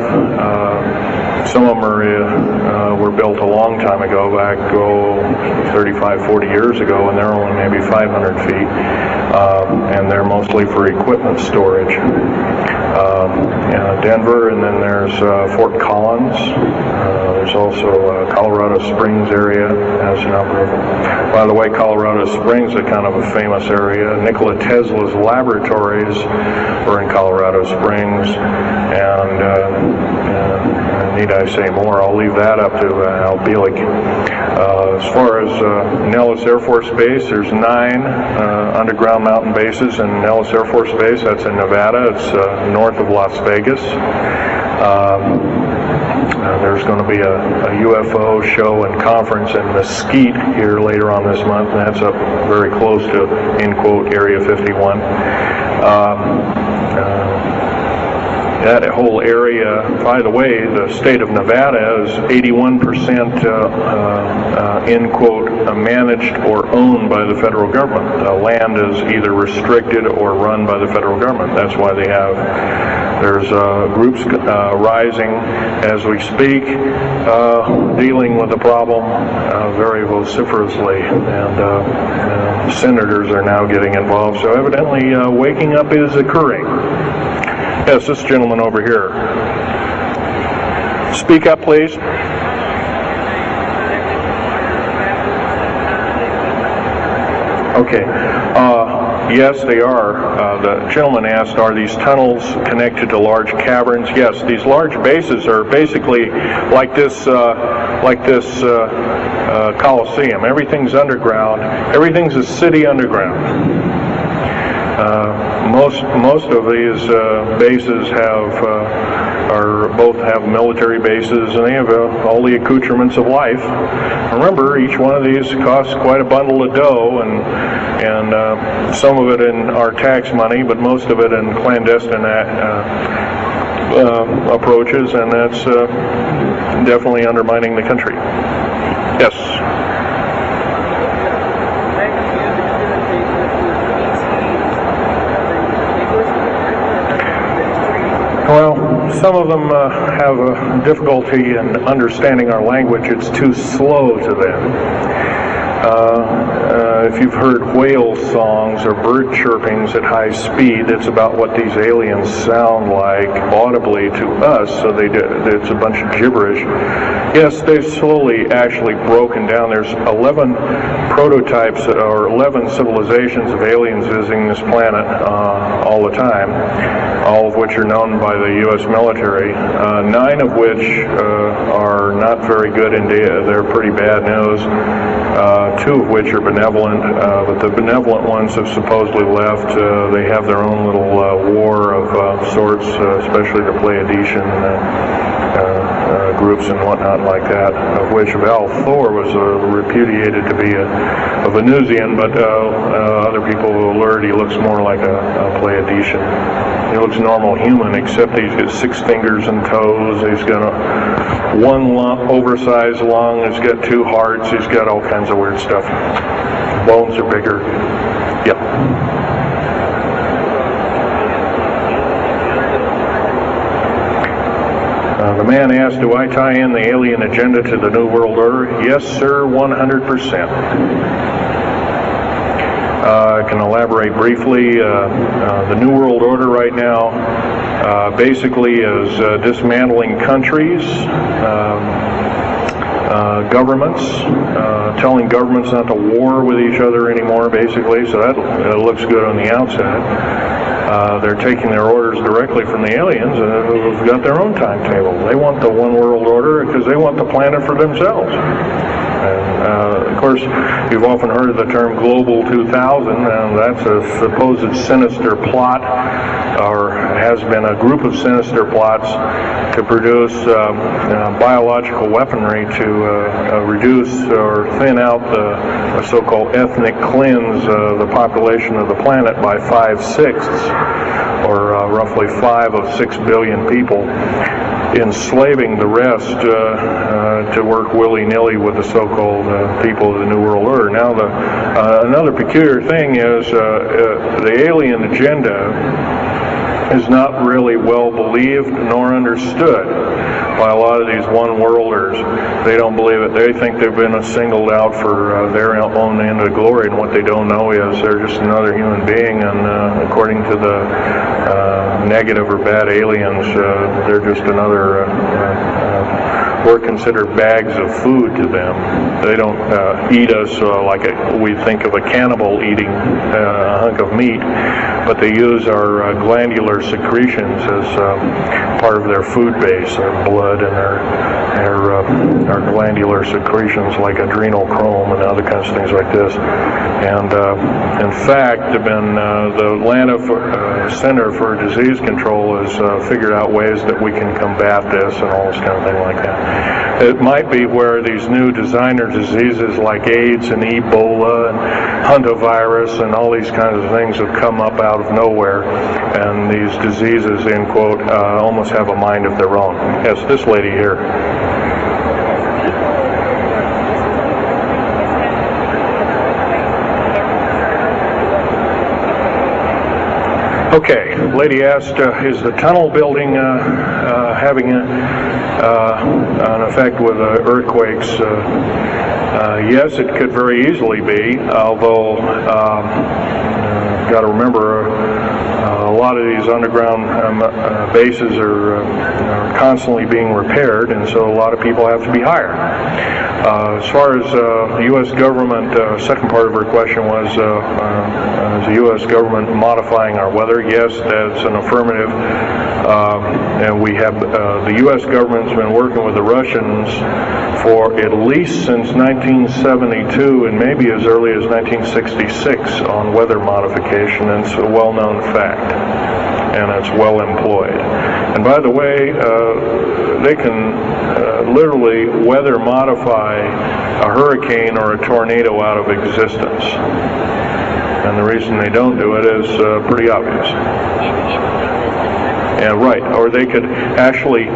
Some of them were built a long time ago, back 35, 40 years ago, and they're only maybe 500 feet, and they're mostly for equipment storage. Denver, and then there's Fort Collins. There's also Colorado Springs area has a number of them. By the way, Colorado Springs is kind of a famous area. Nikola Tesla's laboratories were in Colorado Springs, and need I say more? I'll leave that up to Al Bielek. As far as Nellis Air Force Base, there's 9 underground mountain bases in Nellis Air Force Base. That's in Nevada. It's north of Las Vegas. There's going to be a UFO show and conference in Mesquite here later on this month, and that's up very close to, end quote, Area 51. That whole area, by the way, the state of Nevada is 81% end quote, managed or owned by the federal government. Land is either restricted or run by the federal government. That's why there's groups rising as we speak, dealing with the problem very vociferously, and senators are now getting involved. So evidently waking up is occurring. Yes, this gentleman over here. Speak up, please. Okay. Yes, they are. The gentleman asked, are these tunnels connected to large caverns? Yes, these large bases are basically like this Coliseum. Everything's underground. Everything's a city underground. Most of these bases both have military bases, and they have all the accoutrements of life. Remember, each one of these costs quite a bundle of dough, and some of it in our tax money, but most of it in clandestine approaches, and that's definitely undermining the country. Yes. Well, some of them have a difficulty in understanding our language. It's too slow to them. If you've heard whale songs or bird chirpings at high speed, it's about what these aliens sound like audibly to us, so it's a bunch of gibberish. Yes, they've slowly actually broken down. There's 11 prototypes or 11 civilizations of aliens visiting this planet all the time, all of which are known by the U.S. military, 9 of which are not very good indeed. They're pretty bad news. 2 of which are benevolent, but the benevolent ones have supposedly left. They have their own little war of sorts, especially the Pleiadian groups and whatnot like that, of which Val Thor was repudiated to be a Venusian, but other people will alert he looks more like a Pleiadian. He looks normal human, except he's got 6 fingers and toes. He's got one oversized lung. He's got 2 hearts. He's got all kinds of weird stuff. Bones are bigger. Yep. The man asked, do I tie in the alien agenda to the New World Order? Yes, sir, 100%. I can elaborate briefly. The New World Order right now basically is dismantling countries, governments, telling governments not to war with each other anymore, basically, so that looks good on the outside. They're taking their orders directly from the aliens who've got their own timetable. They want the one world order because they want the planet for themselves. And, of course, you've often heard of the term Global 2000, and that's a supposed sinister plot, or has been a group of sinister plots to produce biological weaponry to reduce or thin out the so-called ethnic cleanse the population of the planet by 5/6, or roughly 5 of 6 billion people, enslaving the rest to work willy-nilly with the so-called people of the New World Order. Now, another peculiar thing is the alien agenda is not really well believed nor understood by a lot of these one-worlders. They don't believe it. They think they've been singled out for their own end of glory, and what they don't know is they're just another human being, and according to the negative or bad aliens, they're just another we're considered bags of food to them. They don't eat us like we think of a cannibal eating a hunk of meat, but they use our glandular secretions as part of their food base, their blood and our glandular secretions like adrenochrome and other kinds of things like this. And in fact, the Atlanta Center for Disease Control has figured out ways that we can combat this and all this kind of thing like that. It might be where these new designer diseases like AIDS and Ebola and hantavirus and all these kinds of things have come up out of nowhere, and these diseases, end quote, almost have a mind of their own. Yes, this lady here. Okay, lady asked, is the tunnel building having an effect with earthquakes? Yes, it could very easily be, although got to remember a lot of these underground bases are constantly being repaired, and so a lot of people have to be hired. As far as the U.S. government, second part of her question was, is the U.S. government modifying our weather? Yes, that's an affirmative. And we have, the U.S. government's been working with the Russians for at least since 1972 and maybe as early as 1966 on weather modification, and it's a well-known fact, and it's well employed. And by the way, they can literally weather modify a hurricane or a tornado out of existence. And the reason they don't do it is pretty obvious. And right, or they could actually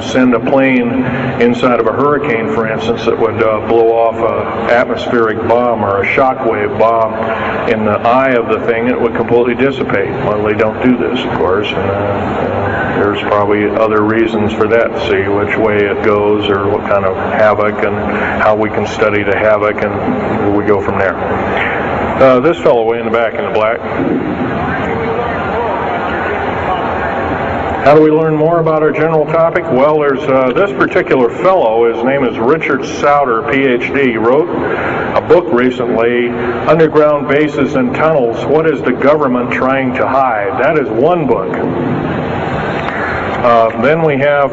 send a plane inside of a hurricane, for instance, that would blow off an atmospheric bomb or a shockwave bomb in the eye of the thing, and it would completely dissipate. Well, they don't do this, of course. And, there's probably other reasons for that. See which way it goes, or what kind of havoc, and how we can study the havoc, and we go from there. This fellow way in the back in the black. How do we learn more about our general topic? Well, there's this particular fellow, his name is Richard Souter, PhD. He wrote a book recently, Underground Bases and Tunnels, What is the Government Trying to Hide? That is one book. Then we have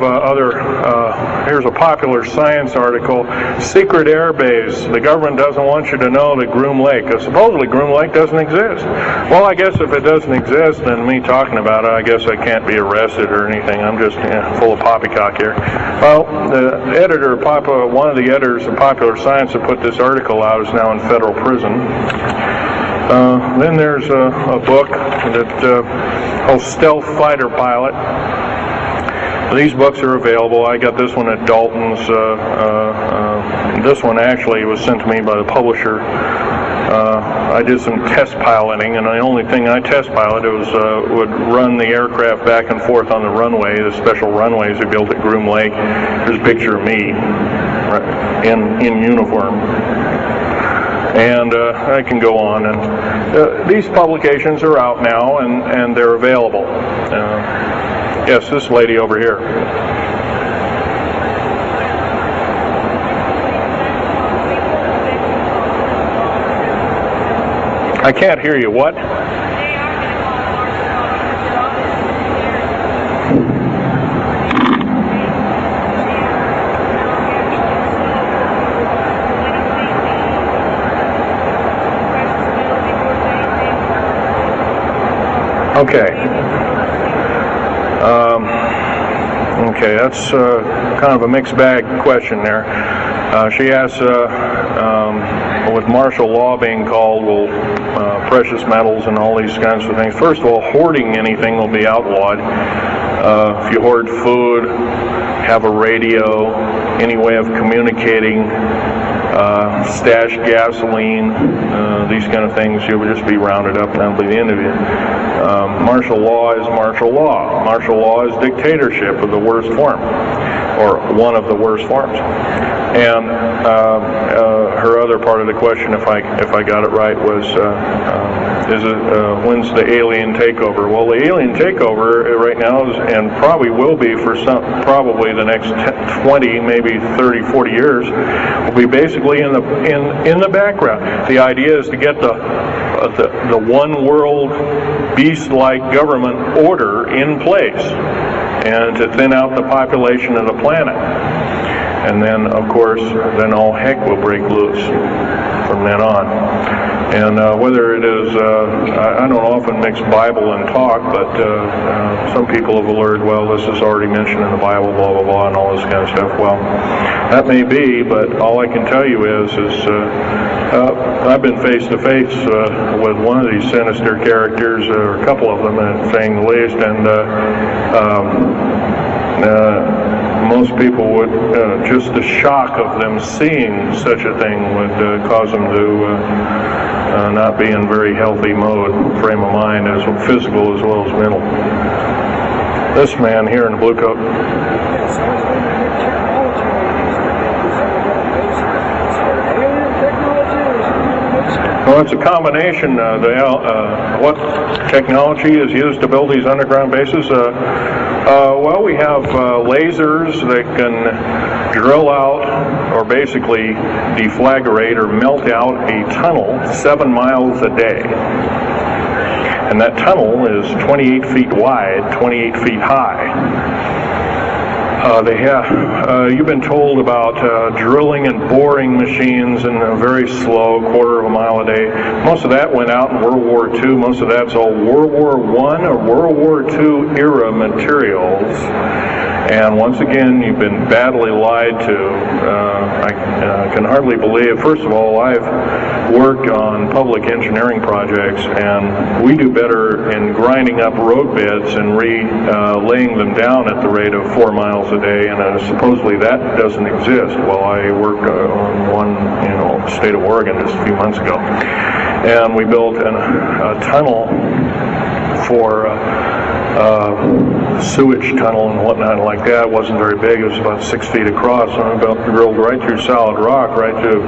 here's a popular science article, Secret Air Base. The government doesn't want you to know that Groom Lake, supposedly Groom Lake doesn't exist. Well, I guess if it doesn't exist, then me talking about it, I guess I can't be arrested or anything. I'm just full of poppycock here. Well, the editor, one of the editors of Popular Science that put this article out is now in federal prison. Then there's a book that called Stealth Fighter Pilot. These books are available. I got this one at Dalton's. This one actually was sent to me by the publisher. I did some test piloting, and the only thing I test piloted was would run the aircraft back and forth on the runway, the special runways we built at Groom Lake. There's a picture of me in uniform. And I can go on. And these publications are out now, and they're available. Yes, this lady over here. I can't hear you. What? Okay. Okay, that's kind of a mixed bag question there. She asks, with martial law being called, will precious metals and all these kinds of things. First of all, hoarding anything will be outlawed. If you hoard food, have a radio, any way of communicating, stash gasoline, these kind of things, you would just be rounded up and that'll be the end of you. Martial law is martial law. Martial law is dictatorship of the worst form, or one of the worst forms. And her other part of the question, if I got it right, was when's the alien takeover? Well, the alien takeover right now is, and probably will be for probably the next 20, maybe 30, 40 years, will be basically in the background. The idea is to get the one world beast-like government order in place, and to thin out the population of the planet. And then, of course, then all heck will break loose from then on. And whether it is, I don't often mix Bible and talk, but some people have alerted, well, this is already mentioned in the Bible, blah, blah, blah, and all this kind of stuff. Well, that may be, but all I can tell you is I've been face to face with one of these sinister characters, or a couple of them, saying the least, and most people would, just the shock of them seeing such a thing would cause them to not be in very healthy frame of mind, as physical as well as mental. This man here in the blue coat. Well, it's a combination. What technology is used to build these underground bases? Well, we have lasers that can drill out, or basically deflagrate or melt out a tunnel 7 miles a day. And that tunnel is 28 feet wide, 28 feet high. You've been told about drilling and boring machines in a very slow, quarter of a mile a day. Most of that went out in World War II. Most of that's all World War I or World War II era materials. And once again, you've been badly lied to. I can hardly believe. First of all, I've worked on public engineering projects, and we do better in grinding up road beds and laying them down at the rate of 4 miles a day, and supposedly that doesn't exist. Well, I worked on one in the state of Oregon just a few months ago, and we built a tunnel for sewage tunnel and whatnot like that. It wasn't very big. It was about 6 feet across. And about drilled right through solid rock, right to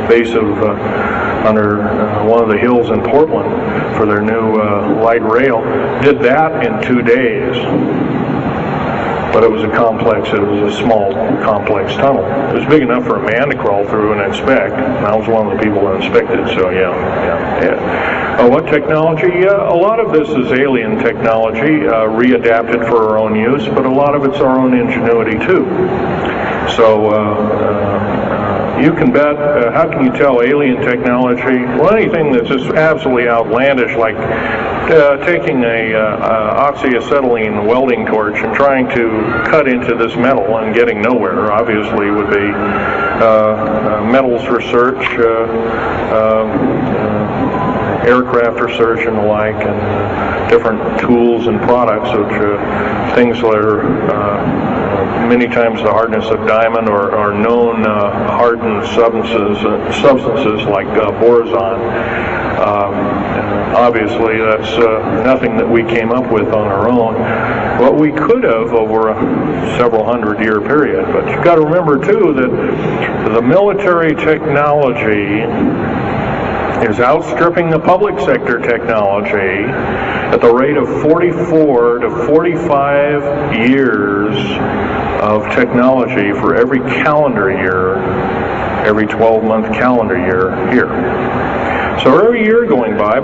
base of under one of the hills in Portland for their new light rail. Did that in 2 days. But it was a small, complex tunnel. It was big enough for a man to crawl through and inspect. And I was one of the people that inspected, so yeah. What technology? A lot of this is alien technology, readapted for our own use, but a lot of it's our own ingenuity too. So you can bet, how can you tell alien technology? Well, anything that's just absolutely outlandish, like taking a oxyacetylene welding torch and trying to cut into this metal and getting nowhere, obviously would be metals research, aircraft research and the like, and different tools and products, which things that are many times the hardness of diamond or known hardened substances like boron. Obviously, that's nothing that we came up with on our own. What we could have over a several hundred-year period. But you've got to remember, too, that the military technology is outstripping the public sector technology at the rate of 44 to 45 years of technology for every calendar year, every 12-month calendar year here. So every year going by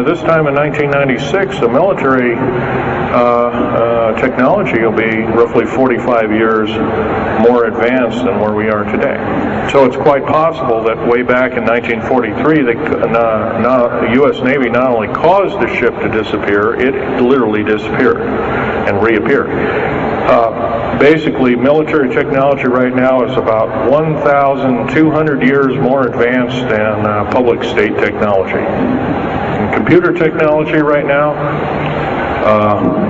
this time in 1996, the military technology will be roughly 45 years more advanced than where we are today. So it's quite possible that way back in 1943, the U.S. Navy not only caused the ship to disappear, it literally disappeared and reappeared. Basically, military technology right now is about 1,200 years more advanced than public state technology. And computer technology right now,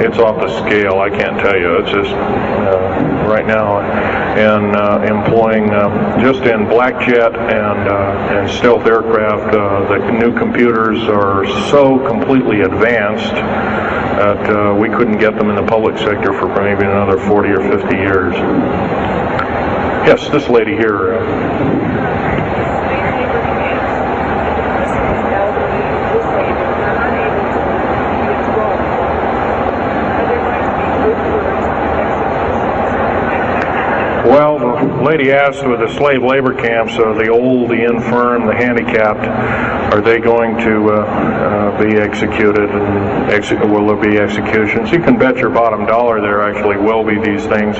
it's off the scale. I can't tell you. It's just right now, and employing just in black jet and stealth aircraft, the new computers are so completely advanced that we couldn't get them in the public sector for maybe another 40 or 50 years. Yes, this lady here. Well, the lady asked with the slave labor camps, the old, the infirm, the handicapped, are they going to be executed, and will there be executions? You can bet your bottom dollar there actually will be these things.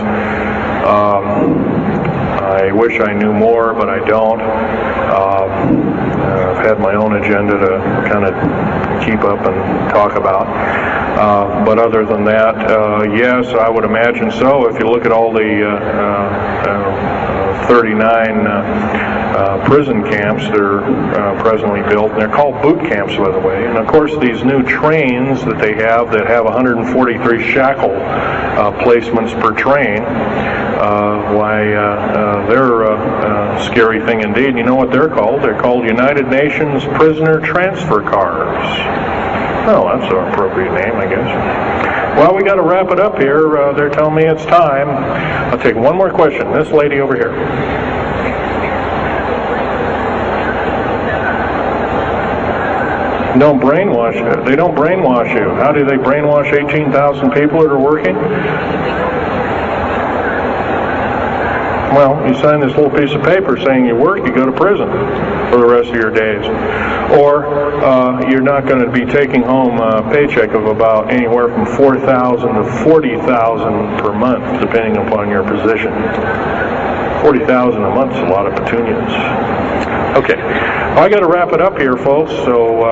I wish I knew more, but I don't. I've had my own agenda to kind of keep up and talk about. But other than that, yes, I would imagine so. If you look at all the 39 prison camps that are presently built, and they're called boot camps, by the way. And of course, these new trains that they have that have 143 shackle placements per train, they're a scary thing indeed. And you know what they're called? They're called United Nations prisoner transfer cars. Oh, that's an appropriate name, I guess. Well, we got to wrap it up here. They're telling me it's time. I'll take one more question. This lady over here. Don't brainwash you. They don't brainwash you. How do they brainwash 18,000 people that are working? Well, you sign this little piece of paper saying you work, you go to prison for the rest of your days. Or you're not going to be taking home a paycheck of about anywhere from $4,000 to $40,000 per month, depending upon your position. $40,000 a month is a lot of petunias. Okay, well, I got to wrap it up here, folks. So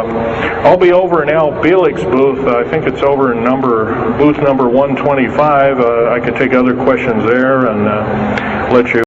I'll be over in Al Bielig's booth. I think it's over in booth number 125. I could take other questions there and let you